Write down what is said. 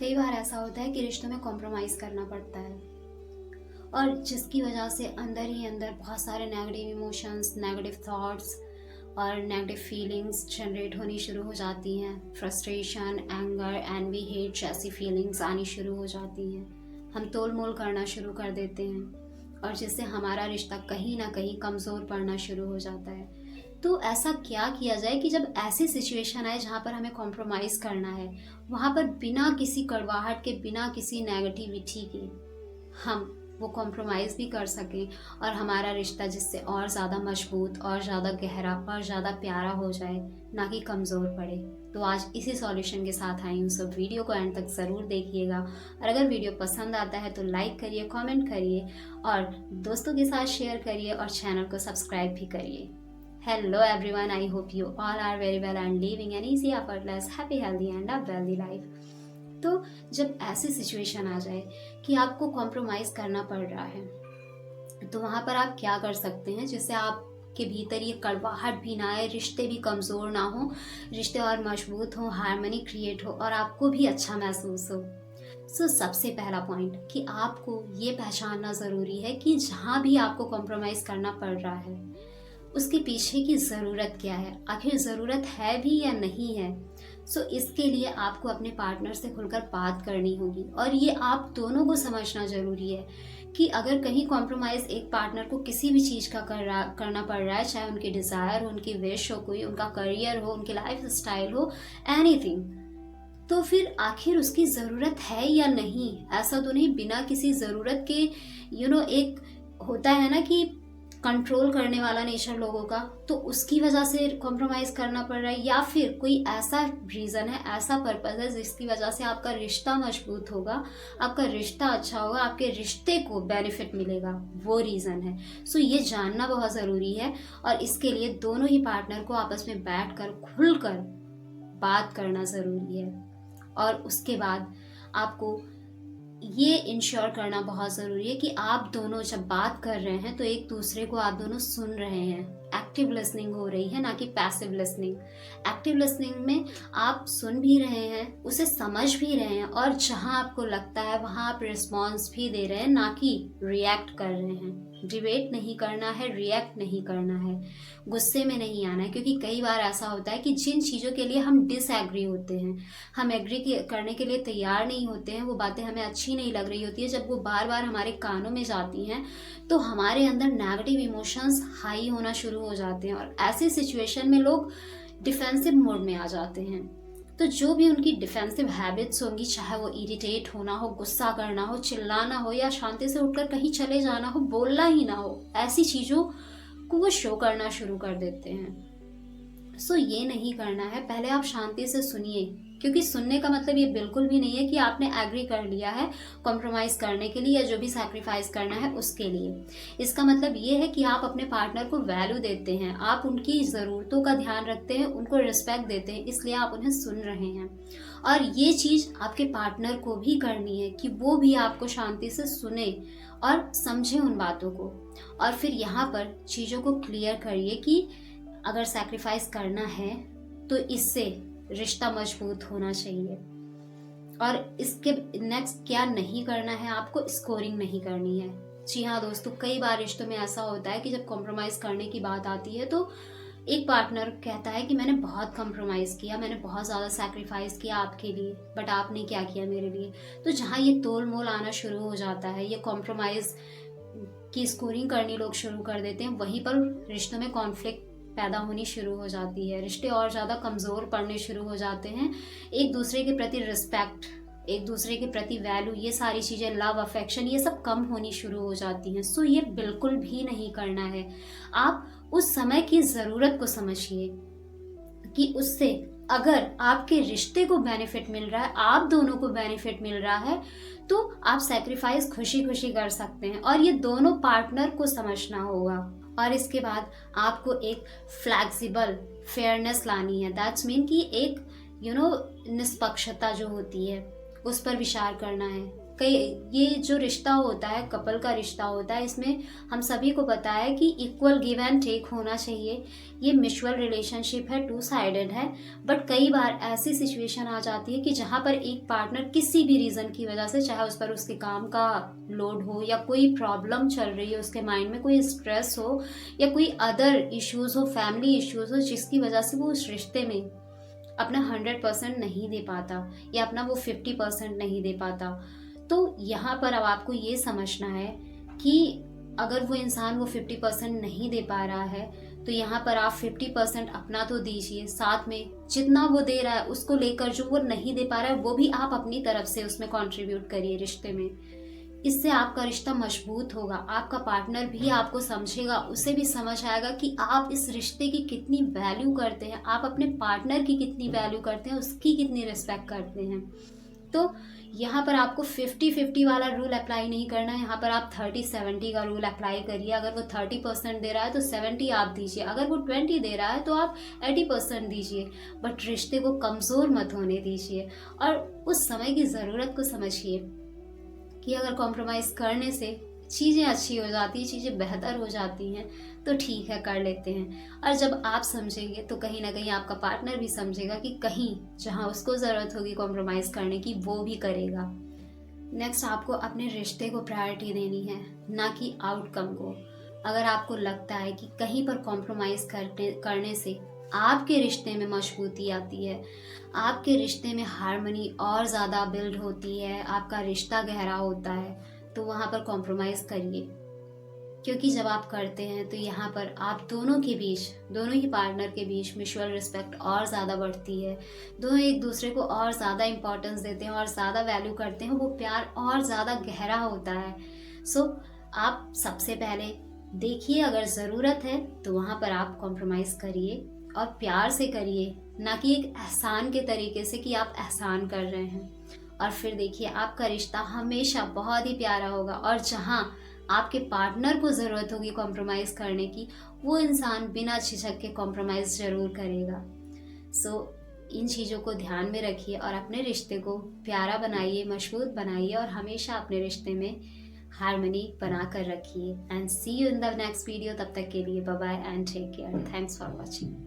कई बार ऐसा होता है कि रिश्तों में कॉम्प्रोमाइज़ करना पड़ता है और जिसकी वजह से अंदर ही अंदर बहुत सारे नेगेटिव इमोशंस, नेगेटिव थॉट्स और नेगेटिव फीलिंग्स जनरेट होनी शुरू हो जाती हैं। फ्रस्ट्रेशन, एंगर, एनवी, हेट जैसी फीलिंग्स आनी शुरू हो जाती हैं। हम तोल मोल करना शुरू कर देते हैं और जिससे हमारा रिश्ता कहीं ना कहीं कमज़ोर पड़ना शुरू हो जाता है। तो ऐसा क्या किया जाए कि जब ऐसी सिचुएशन आए जहाँ पर हमें कॉम्प्रोमाइज़ करना है, वहाँ पर बिना किसी कड़वाहट के, बिना किसी नेगेटिविटी के हम वो कॉम्प्रोमाइज़ भी कर सकें और हमारा रिश्ता जिससे और ज़्यादा मजबूत और ज़्यादा गहरा और ज़्यादा प्यारा हो जाए, ना कि कमज़ोर पड़े। तो आज इसी सॉल्यूशन के साथ आई हूँ। सब वीडियो को एंड तक ज़रूर देखिएगा और अगर वीडियो पसंद आता है तो लाइक करिए, कमेंट करिए और दोस्तों के साथ शेयर करिए और चैनल को सब्सक्राइब भी करिए। Hello everyone, I hope you all are very well and living an easy, effortless, happy, healthy and a wealthy life. तो जब ऐसी सिचुएशन आ जाए कि आपको कॉम्प्रोमाइज़ करना पड़ रहा है, तो वहाँ पर आप क्या कर सकते हैं जिससे आपके भीतर ये कड़वाहट भी ना आए, रिश्ते भी कमज़ोर ना हो, रिश्ते और मजबूत हों, हार्मनी क्रिएट हो और आपको भी अच्छा महसूस हो। सबसे पहला पॉइंट कि आपको ये पहचानना ज़रूरी है कि जहाँ भी आपको कॉम्प्रोमाइज़ करना पड़ रहा है उसके पीछे की ज़रूरत क्या है, आखिर ज़रूरत है भी या नहीं है। इसके लिए आपको अपने पार्टनर से खुलकर बात करनी होगी और ये आप दोनों को समझना ज़रूरी है कि अगर कहीं कॉम्प्रोमाइज़ एक पार्टनर को किसी भी चीज़ का करना पड़ रहा है, चाहे उनकी डिज़ायर हो, उनकी विश हो, कोई उनका करियर हो, उनकी लाइफ स्टाइल हो, एनीथिंग, तो फिर आखिर उसकी ज़रूरत है या नहीं। ऐसा तो नहीं बिना किसी ज़रूरत के एक होता है ना कि कंट्रोल करने वाला नेचर लोगों का, तो उसकी वजह से कॉम्प्रोमाइज़ करना पड़ रहा है या फिर कोई ऐसा रीज़न है, ऐसा पर्पज़ है जिसकी वजह से आपका रिश्ता मजबूत होगा, आपका रिश्ता अच्छा होगा, आपके रिश्ते को बेनिफिट मिलेगा, वो रीज़न है। ये जानना बहुत ज़रूरी है और इसके लिए दोनों ही पार्टनर को आपस में बैठकर खुलकर बात करना ज़रूरी है। और उसके बाद आपको ये इंश्योर करना बहुत ज़रूरी है कि आप दोनों जब बात कर रहे हैं तो एक दूसरे को आप दोनों सुन रहे हैं। एक्टिव लिसनिंग हो रही है, ना कि पैसिव लिसनिंग। एक्टिव लिसनिंग में आप सुन भी रहे हैं, उसे समझ भी रहे हैं और जहां आपको लगता है वहां आप रिस्पॉन्स भी दे रहे हैं, ना कि रिएक्ट कर रहे हैं। डिबेट नहीं करना है, रिएक्ट नहीं करना है, गुस्से में नहीं आना है, क्योंकि कई बार ऐसा होता है कि जिन चीज़ों के लिए हम डिसएग्री होते हैं, हम एग्री करने के लिए तैयार नहीं होते हैं, वो बातें हमें अच्छी नहीं लग रही होती है, जब वो बार बार हमारे कानों में जाती हैं तो हमारे अंदर नेगेटिव इमोशंस हाई होना शुरू हो जाते हैं और ऐसी सिचुएशन में लोग डिफेंसिव मोड में आ जाते हैं। तो जो भी उनकी डिफेंसिव हैबिट्स होंगी, चाहे वो इरिटेट होना हो, गुस्सा करना हो, चिल्लाना हो या शांति से उठकर कहीं चले जाना हो, बोलना ही ना हो, ऐसी चीज़ों को वो शो करना शुरू कर देते हैं। ये नहीं करना है। पहले आप शांति से सुनिए, क्योंकि सुनने का मतलब ये बिल्कुल भी नहीं है कि आपने एग्री कर लिया है कॉम्प्रोमाइज़ करने के लिए या जो भी सैक्रिफाइस करना है उसके लिए। इसका मतलब ये है कि आप अपने पार्टनर को वैल्यू देते हैं, आप उनकी ज़रूरतों का ध्यान रखते हैं, उनको रिस्पेक्ट देते हैं, इसलिए आप उन्हें सुन रहे हैं। और ये चीज़ आपके पार्टनर को भी करनी है कि वो भी आपको शांति से सुने और समझे उन बातों को। और फिर यहाँ पर चीज़ों को क्लियर करिए कि अगर सैक्रिफाइस करना है तो इससे रिश्ता मजबूत होना चाहिए। और इसके नेक्स्ट क्या नहीं करना है, आपको स्कोरिंग नहीं करनी है। जी हाँ दोस्तों, कई बार रिश्तों में ऐसा होता है कि जब कॉम्प्रोमाइज़ करने की बात आती है तो एक पार्टनर कहता है कि मैंने बहुत कॉम्प्रोमाइज़ किया, मैंने बहुत ज़्यादा सैक्रिफाइस किया आपके लिए, बट आपने क्या किया मेरे लिए। तो जहाँ ये तोल मोल आना शुरू हो जाता है, ये कॉम्प्रोमाइज़ की स्कोरिंग करनी लोग शुरू कर देते हैं, वहीं पर रिश्तों में कॉन्फ्लिक्ट पैदा होनी शुरू हो जाती है, रिश्ते और ज़्यादा कमज़ोर पड़ने शुरू हो जाते हैं। एक दूसरे के प्रति रिस्पेक्ट, एक दूसरे के प्रति वैल्यू, ये सारी चीज़ें, लव, अफेक्शन, ये सब कम होनी शुरू हो जाती हैं। ये बिल्कुल भी नहीं करना है। आप उस समय की ज़रूरत को समझिए कि उससे अगर आपके रिश्ते को बेनिफिट मिल रहा है, आप दोनों को बेनिफिट मिल रहा है, तो आप सैक्रिफाइस खुशी खुशी कर सकते हैं और ये दोनों पार्टनर को समझना होगा। और इसके बाद आपको एक फ्लैक्सिबल फेयरनेस लानी है। दैट्स मीन कि एक निष्पक्षता जो होती है उस पर विचार करना है। कई ये जो रिश्ता होता है, कपल का रिश्ता होता है, इसमें हम सभी को पता है कि इक्वल गिव एंड टेक होना चाहिए। ये म्यूचुअल रिलेशनशिप है, टू साइडेड है। बट कई बार ऐसी सिचुएशन आ जाती है कि जहाँ पर एक पार्टनर किसी भी रीज़न की वजह से, चाहे उस पर उसके काम का लोड हो या कोई प्रॉब्लम चल रही है, उसके माइंड में कोई स्ट्रेस हो या कोई अदर इश्यूज़ हो, फैमिली इश्यूज़ हो, जिसकी वजह से वो उस रिश्ते में अपना 100% नहीं दे पाता या अपना वो 50% नहीं दे पाता। तो यहाँ पर अब आपको ये समझना है कि अगर वो इंसान वो 50% नहीं दे पा रहा है, तो यहाँ पर आप 50% अपना तो दीजिए, साथ में जितना वो दे रहा है उसको लेकर जो वो नहीं दे पा रहा है वो भी आप अपनी तरफ से उसमें कंट्रीब्यूट करिए रिश्ते में। इससे आपका रिश्ता मजबूत होगा, आपका पार्टनर भी आपको समझेगा, उसे भी समझ आएगा कि आप इस रिश्ते की कितनी वैल्यू करते हैं, आप अपने पार्टनर की कितनी वैल्यू करते हैं, उसकी कितनी रिस्पेक्ट करते हैं। तो यहाँ पर आपको 50-50 वाला रूल अप्लाई नहीं करना है, यहाँ पर आप 30-70 का रूल अप्लाई करिए। अगर वो 30% दे रहा है तो 70 आप दीजिए, अगर वो 20 दे रहा है तो आप 80% दीजिए। बट रिश्ते को कमज़ोर मत होने दीजिए और उस समय की ज़रूरत को समझिए कि अगर कॉम्प्रोमाइज़ करने से चीज़ें अच्छी हो जाती हैं, चीज़ें बेहतर हो जाती हैं, तो ठीक है, कर लेते हैं। और जब आप समझेंगे तो कहीं ना कहीं आपका पार्टनर भी समझेगा कि कहीं जहां उसको ज़रूरत होगी कॉम्प्रोमाइज़ करने की, वो भी करेगा। नेक्स्ट, आपको अपने रिश्ते को प्रायोरिटी देनी है, ना कि आउटकम को। अगर आपको लगता है कि कहीं पर कॉम्प्रोमाइज़ करने से आपके रिश्ते में मजबूती आती है, आपके रिश्ते में हार्मनी और ज़्यादा बिल्ड होती है, आपका रिश्ता गहरा होता है, तो वहाँ पर कॉम्प्रोमाइज़ करिए। क्योंकि जब आप करते हैं तो यहाँ पर आप दोनों के बीच, दोनों ही पार्टनर के बीच म्यूचुअल रिस्पेक्ट और ज़्यादा बढ़ती है, दोनों एक दूसरे को और ज़्यादा इम्पोर्टेंस देते हैं और ज़्यादा वैल्यू करते हैं, वो प्यार और ज़्यादा गहरा होता है। सो आप सबसे पहले देखिए, अगर ज़रूरत है तो वहाँ पर आप कॉम्प्रोमाइज़ करिए और प्यार से करिए, ना कि एक एहसान के तरीके से कि आप एहसान कर रहे हैं। और फिर देखिए, आपका रिश्ता हमेशा बहुत ही प्यारा होगा और जहाँ आपके पार्टनर को ज़रूरत होगी कॉम्प्रोमाइज़ करने की, वो इंसान बिना झिझक के कॉम्प्रोमाइज़ ज़रूर करेगा। सो इन चीज़ों को ध्यान में रखिए और अपने रिश्ते को प्यारा बनाइए, मजबूत बनाइए और हमेशा अपने रिश्ते में हार्मनी बना कर रखिए। And see you in the next video. तब तक के लिए bye bye and take care. Thanks for watching.